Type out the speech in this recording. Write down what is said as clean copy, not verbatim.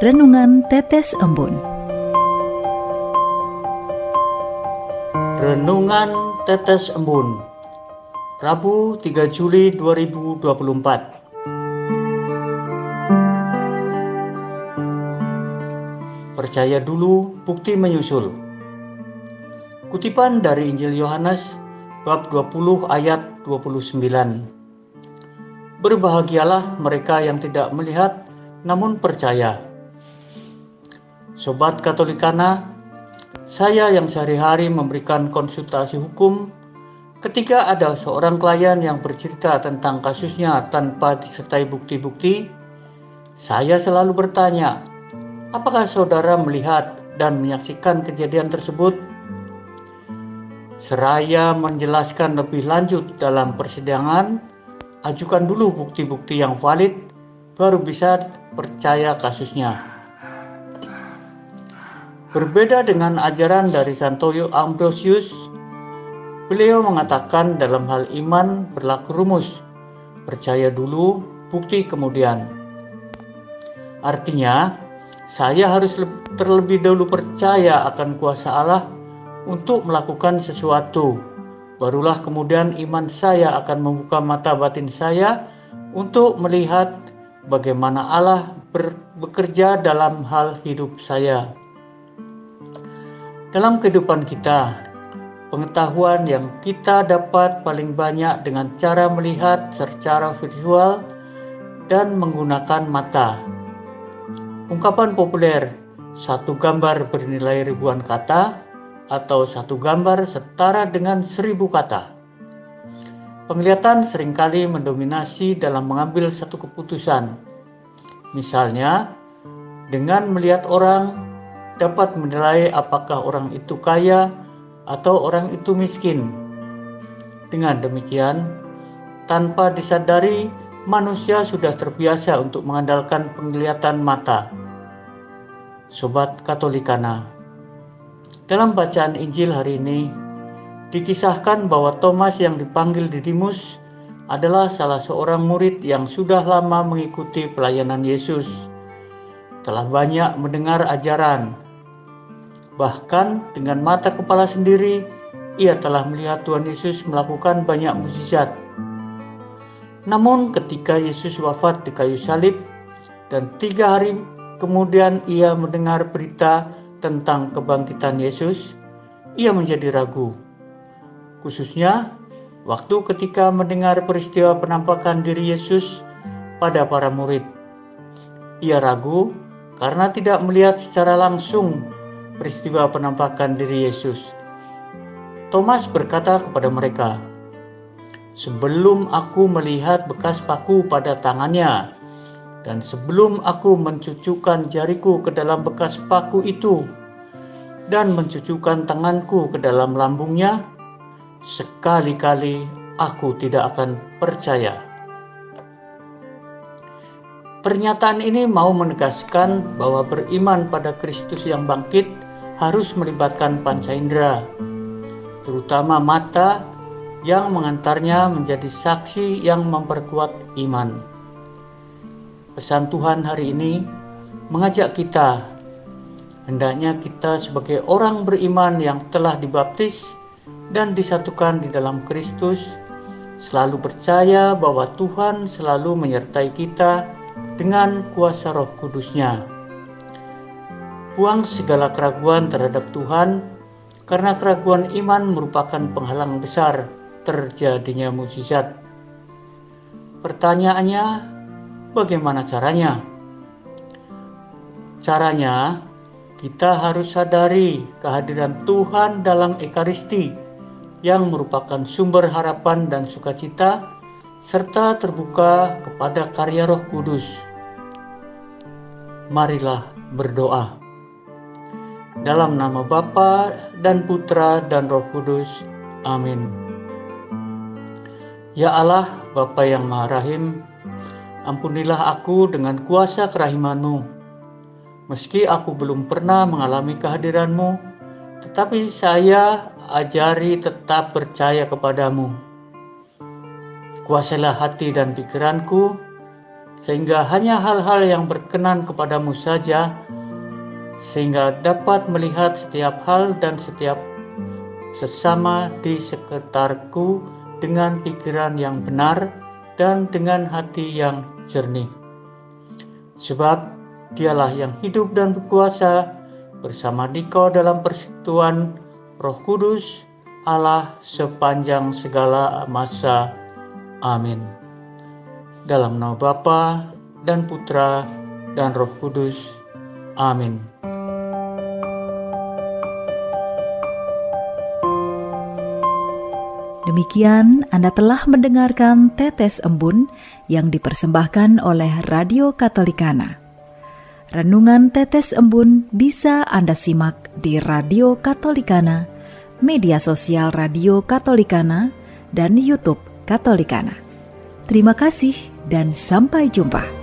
Renungan Tetes Embun. Renungan Tetes Embun, Rabu 3 Juli 2024. Percaya dulu, bukti menyusul. Kutipan dari Injil Yohanes bab 20 ayat 29. Berbahagialah mereka yang tidak melihat namun percaya. Sobat Katolikana, saya yang sehari-hari memberikan konsultasi hukum, ketika ada seorang klien yang bercerita tentang kasusnya tanpa disertai bukti-bukti, saya selalu bertanya, apakah saudara melihat dan menyaksikan kejadian tersebut? Seraya menjelaskan lebih lanjut dalam persidangan, ajukan dulu bukti-bukti yang valid, baru bisa percaya kasusnya. Berbeda dengan ajaran dari Santo Ambrosius, beliau mengatakan dalam hal iman berlaku rumus, percaya dulu, bukti kemudian. Artinya, saya harus terlebih dahulu percaya akan kuasa Allah untuk melakukan sesuatu. Barulah kemudian iman saya akan membuka mata batin saya untuk melihat bagaimana Allah bekerja dalam hal hidup saya. Dalam kehidupan kita, pengetahuan yang kita dapat paling banyak dengan cara melihat secara visual dan menggunakan mata. Ungkapan populer, satu gambar bernilai ribuan kata, atau satu gambar setara dengan 1000 kata. Penglihatan seringkali mendominasi dalam mengambil satu keputusan. Misalnya, dengan melihat orang, dapat menilai apakah orang itu kaya atau orang itu miskin. Dengan demikian, tanpa disadari, manusia sudah terbiasa untuk mengandalkan penglihatan mata. Sobat Katolikana, dalam bacaan Injil hari ini, dikisahkan bahwa Thomas yang dipanggil Didimus adalah salah seorang murid yang sudah lama mengikuti pelayanan Yesus. Telah banyak mendengar ajaran. Bahkan dengan mata kepala sendiri, ia telah melihat Tuhan Yesus melakukan banyak mukjizat. Namun ketika Yesus wafat di kayu salib dan 3 hari kemudian ia mendengar berita tentang kebangkitan Yesus, ia menjadi ragu. Khususnya waktu ketika mendengar peristiwa penampakan diri Yesus pada para murid. Ia ragu karena tidak melihat secara langsung peristiwa penampakan diri Yesus. Thomas berkata kepada mereka, "Sebelum aku melihat bekas paku pada tangannya, dan sebelum aku mencucukkan jariku ke dalam bekas paku itu, dan mencucukkan tanganku ke dalam lambungnya, sekali-kali aku tidak akan percaya." Pernyataan ini mau menegaskan bahwa beriman pada Kristus yang bangkit harus melibatkan panca indera, terutama mata yang mengantarnya menjadi saksi yang memperkuat iman. Pesan Tuhan hari ini mengajak kita, hendaknya kita sebagai orang beriman yang telah dibaptis dan disatukan di dalam Kristus, selalu percaya bahwa Tuhan selalu menyertai kita dengan kuasa Roh Kudus-Nya. Buang segala keraguan terhadap Tuhan, karena keraguan iman merupakan penghalang besar terjadinya mukjizat. Pertanyaannya, bagaimana caranya? Caranya, kita harus sadari kehadiran Tuhan dalam Ekaristi yang merupakan sumber harapan dan sukacita, serta terbuka kepada karya Roh Kudus. Marilah berdoa. Dalam nama Bapa dan Putra dan Roh Kudus. Amin. Ya Allah, Bapa yang Maha Rahim, ampunilah aku dengan kuasa kerahiman-Mu. Meski aku belum pernah mengalami kehadiran-Mu, tetapi saya ajari tetap percaya kepadamu. Kuasailah hati dan pikiranku, sehingga hanya hal-hal yang berkenan kepadamu saja, sehingga dapat melihat setiap hal dan setiap sesama di sekitarku dengan pikiran yang benar dan dengan hati yang jernih. Sebab Dialah yang hidup dan berkuasa bersama Dikau dalam persekutuan Roh Kudus, Allah sepanjang segala masa. Amin. Dalam nama Bapa dan Putra dan Roh Kudus. Amin. Demikian Anda telah mendengarkan Tetes Embun yang dipersembahkan oleh Radio Katolikana. Renungan Tetes Embun bisa Anda simak di Radio Katolikana, media sosial Radio Katolikana, dan YouTube Katolikana. Terima kasih dan sampai jumpa.